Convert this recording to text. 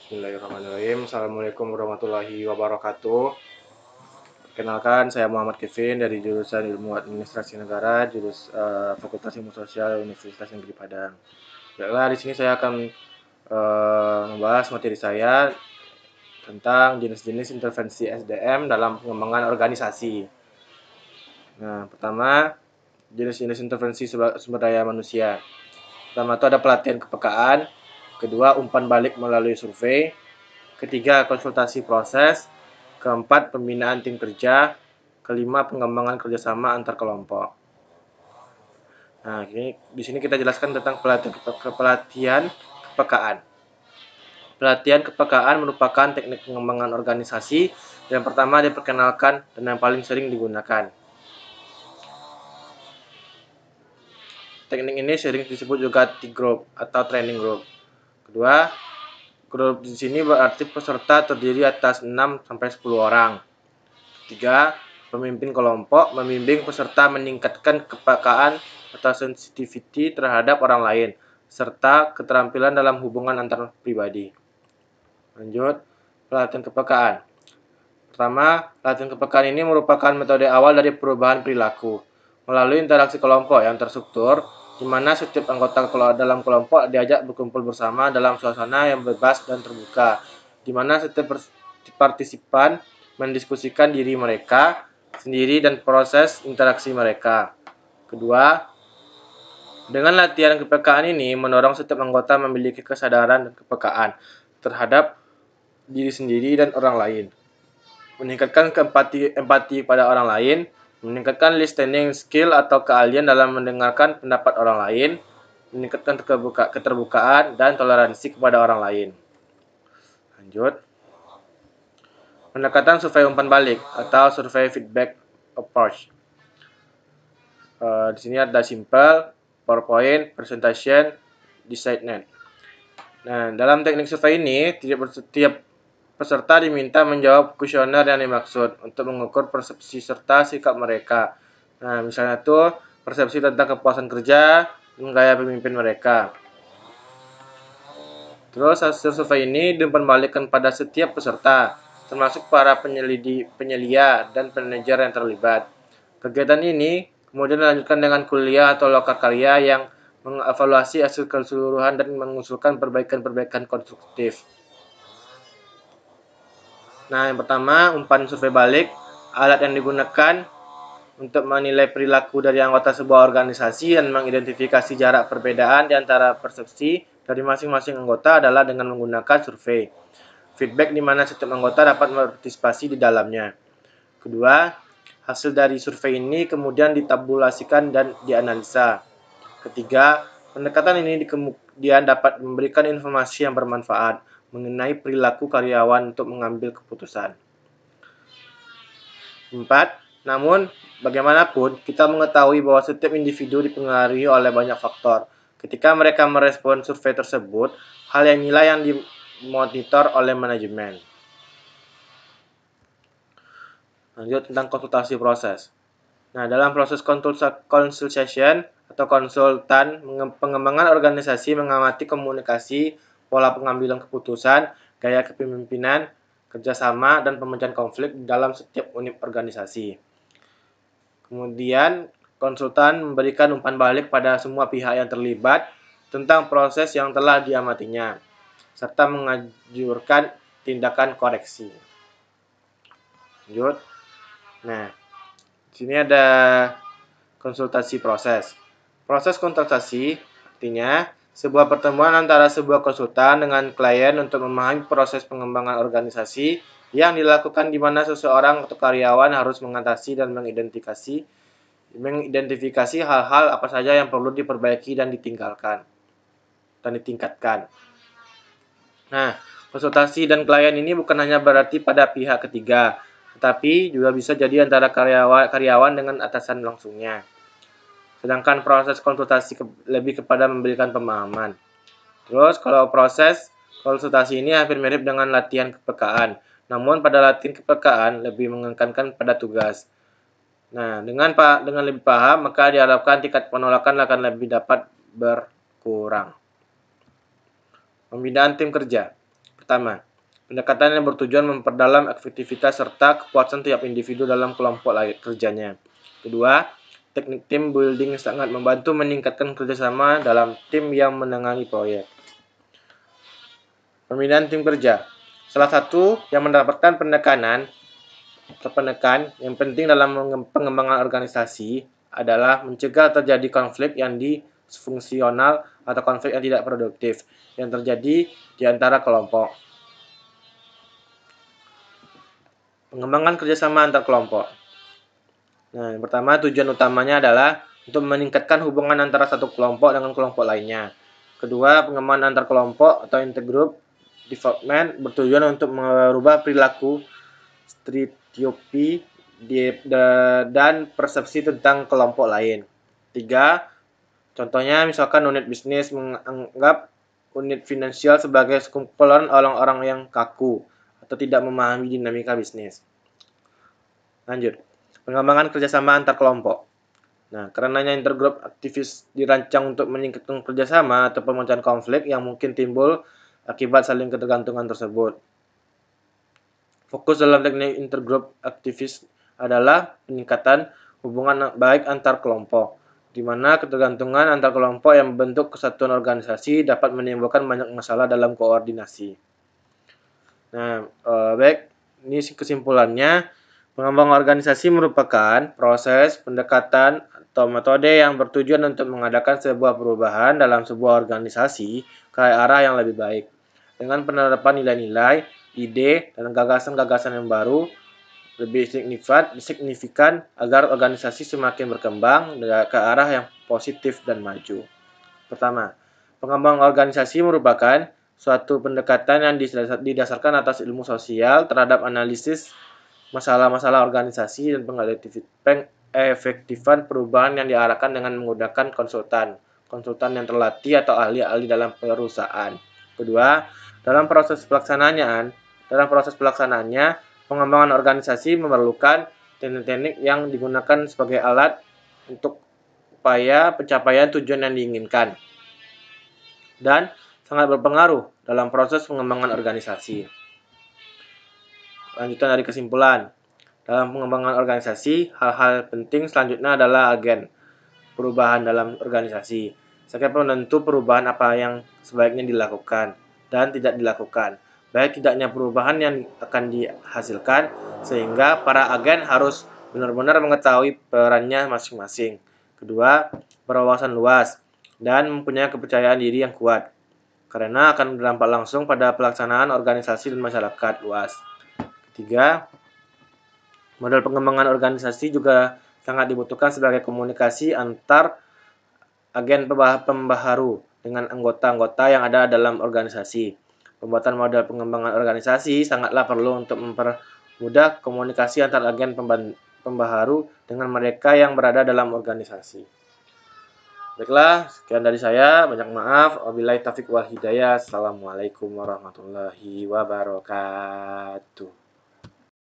Bismillahirrahmanirrahim. Assalamualaikum warahmatullahi wabarakatuh. Perkenalkan, saya Muhammad Kevin dari jurusan Ilmu Administrasi Negara, Fakultas Ilmu Sosial Universitas Negeri Padang. Baiklah, di sini saya akan membahas materi saya tentang jenis-jenis intervensi SDM dalam pengembangan organisasi. Nah, pertama, jenis-jenis intervensi sumber daya manusia. Pertama itu ada pelatihan kepekaan, kedua umpan balik melalui survei, ketiga konsultasi proses, keempat pembinaan tim kerja, kelima pengembangan kerjasama antar kelompok. Nah, di sini kita jelaskan tentang pelatihan kepekaan. Pelatihan kepekaan merupakan teknik pengembangan organisasi yang pertama diperkenalkan dan yang paling sering digunakan. Teknik ini sering disebut juga T-group atau training group. Kedua, grup di sini berarti peserta terdiri atas 6-10 orang. Ketiga, pemimpin kelompok membimbing peserta meningkatkan kepekaan atau sensitivity terhadap orang lain, serta keterampilan dalam hubungan antar pribadi. Lanjut, pelatihan kepekaan. Pertama, pelatihan kepekaan ini merupakan metode awal dari perubahan perilaku melalui interaksi kelompok yang terstruktur, di mana setiap anggota dalam kelompok diajak berkumpul bersama dalam suasana yang bebas dan terbuka, di mana setiap partisipan mendiskusikan diri mereka sendiri dan proses interaksi mereka. Kedua, dengan latihan kepekaan ini mendorong setiap anggota memiliki kesadaran dan kepekaan terhadap diri sendiri dan orang lain, meningkatkan empati pada orang lain, meningkatkan listening skill atau keahlian dalam mendengarkan pendapat orang lain, meningkatkan keterbukaan dan toleransi kepada orang lain. Lanjut. Pendekatan survei umpan balik atau survei feedback approach. Di sini ada simple, PowerPoint, presentation, DecideNet. Nah, dalam teknik survei ini, setiap peserta diminta menjawab kuesioner yang dimaksud untuk mengukur persepsi serta sikap mereka. Nah, misalnya itu persepsi tentang kepuasan kerja dan gaya pemimpin mereka. Terus hasil survei ini dikembalikan pada setiap peserta, termasuk para penyelia dan manajer yang terlibat. Kegiatan ini kemudian dilanjutkan dengan kuliah atau lokakarya yang mengevaluasi hasil keseluruhan dan mengusulkan perbaikan-perbaikan konstruktif. Nah, yang pertama, umpan survei balik, alat yang digunakan untuk menilai perilaku dari anggota sebuah organisasi dan mengidentifikasi jarak perbedaan di antara persepsi dari masing-masing anggota adalah dengan menggunakan survei. Feedback di mana setiap anggota dapat berpartisipasi di dalamnya. Kedua, hasil dari survei ini kemudian ditabulasikan dan dianalisa. Ketiga, pendekatan ini kemudian dapat memberikan informasi yang bermanfaat mengenai perilaku karyawan untuk mengambil keputusan. 4. Namun, bagaimanapun, kita mengetahui bahwa setiap individu dipengaruhi oleh banyak faktor. Ketika mereka merespon survei tersebut, hal yang nilai yang dimonitor oleh manajemen. Lanjut tentang konsultasi proses. Nah, dalam proses consultation atau konsultan, pengembangan organisasi mengamati komunikasi, pola pengambilan keputusan, gaya kepemimpinan, kerjasama, dan pemecahan konflik dalam setiap unit organisasi. Kemudian, konsultan memberikan umpan balik pada semua pihak yang terlibat tentang proses yang telah diamatinya, serta menganjurkan tindakan koreksi. Lanjut. Nah, di sini ada konsultasi proses. Proses konsultasi artinya sebuah pertemuan antara sebuah konsultan dengan klien untuk memahami proses pengembangan organisasi yang dilakukan di mana seseorang atau karyawan harus mengatasi dan mengidentifikasi hal-hal apa saja yang perlu diperbaiki dan ditingkatkan. Nah, konsultasi dan klien ini bukan hanya berarti pada pihak ketiga, tetapi juga bisa jadi antara karyawan dengan atasan langsungnya. Sedangkan proses konsultasi lebih kepada memberikan pemahaman. Terus kalau proses konsultasi ini hampir mirip dengan latihan kepekaan. Namun pada latihan kepekaan lebih menekankan pada tugas. Nah, dengan lebih paham, maka diharapkan tingkat penolakan akan lebih dapat berkurang. Pembinaan tim kerja. Pertama, pendekatan yang bertujuan memperdalam efektivitas serta kepuasan tiap individu dalam kelompok kerjanya. Kedua, teknik team building sangat membantu meningkatkan kerjasama dalam tim yang menangani proyek. Pembinaan tim kerja. Salah satu yang mendapatkan penekanan yang penting dalam pengembangan organisasi adalah mencegah terjadi konflik yang disfungsional atau konflik yang tidak produktif yang terjadi di antara kelompok. Pengembangan kerjasama antar kelompok. Nah, yang pertama tujuan utamanya adalah untuk meningkatkan hubungan antara satu kelompok dengan kelompok lainnya. Kedua, pengembangan antar kelompok atau intergroup development bertujuan untuk merubah perilaku, stereotipi dan persepsi tentang kelompok lain. 3. Contohnya misalkan unit bisnis menganggap unit finansial sebagai sekumpulan orang-orang yang kaku atau tidak memahami dinamika bisnis. Lanjut, pengembangan kerjasama antar kelompok. Nah, karenanya intergroup aktivis dirancang untuk meningkatkan kerjasama atau pemecahan konflik yang mungkin timbul akibat saling ketergantungan tersebut. Fokus dalam teknik intergroup aktivis adalah peningkatan hubungan baik antar kelompok, di mana ketergantungan antar kelompok yang membentuk kesatuan organisasi dapat menimbulkan banyak masalah dalam koordinasi. Nah, baik, ini kesimpulannya. Pengembangan organisasi merupakan proses, pendekatan, atau metode yang bertujuan untuk mengadakan sebuah perubahan dalam sebuah organisasi ke arah yang lebih baik. Dengan penerapan nilai-nilai, ide, dan gagasan-gagasan yang baru, lebih signifikan agar organisasi semakin berkembang ke arah yang positif dan maju. Pertama, pengembangan organisasi merupakan suatu pendekatan yang didasarkan atas ilmu sosial terhadap analisis masalah-masalah organisasi dan pengefektifan perubahan yang diarahkan dengan menggunakan konsultan yang terlatih atau ahli-ahli dalam perusahaan. Kedua, dalam proses pelaksanaannya, pengembangan organisasi memerlukan teknik-teknik yang digunakan sebagai alat untuk upaya pencapaian tujuan yang diinginkan dan sangat berpengaruh dalam proses pengembangan organisasi. Lanjutan dari kesimpulan. Dalam pengembangan organisasi, hal-hal penting selanjutnya adalah agen perubahan dalam organisasi. Sebagai penentu perubahan apa yang sebaiknya dilakukan dan tidak dilakukan. Baik tidaknya perubahan yang akan dihasilkan, sehingga para agen harus benar-benar mengetahui perannya masing-masing. Kedua, berwawasan luas dan mempunyai kepercayaan diri yang kuat, karena akan berdampak langsung pada pelaksanaan organisasi dan masyarakat luas. Ketiga, model pengembangan organisasi juga sangat dibutuhkan sebagai komunikasi antar agen pembaharu dengan anggota-anggota yang ada dalam organisasi. Pembuatan model pengembangan organisasi sangatlah perlu untuk mempermudah komunikasi antar agen pembaharu dengan mereka yang berada dalam organisasi. Baiklah, sekian dari saya. Banyak maaf. Wabillahi taufiq wal hidayah. Assalamualaikum warahmatullahi wabarakatuh.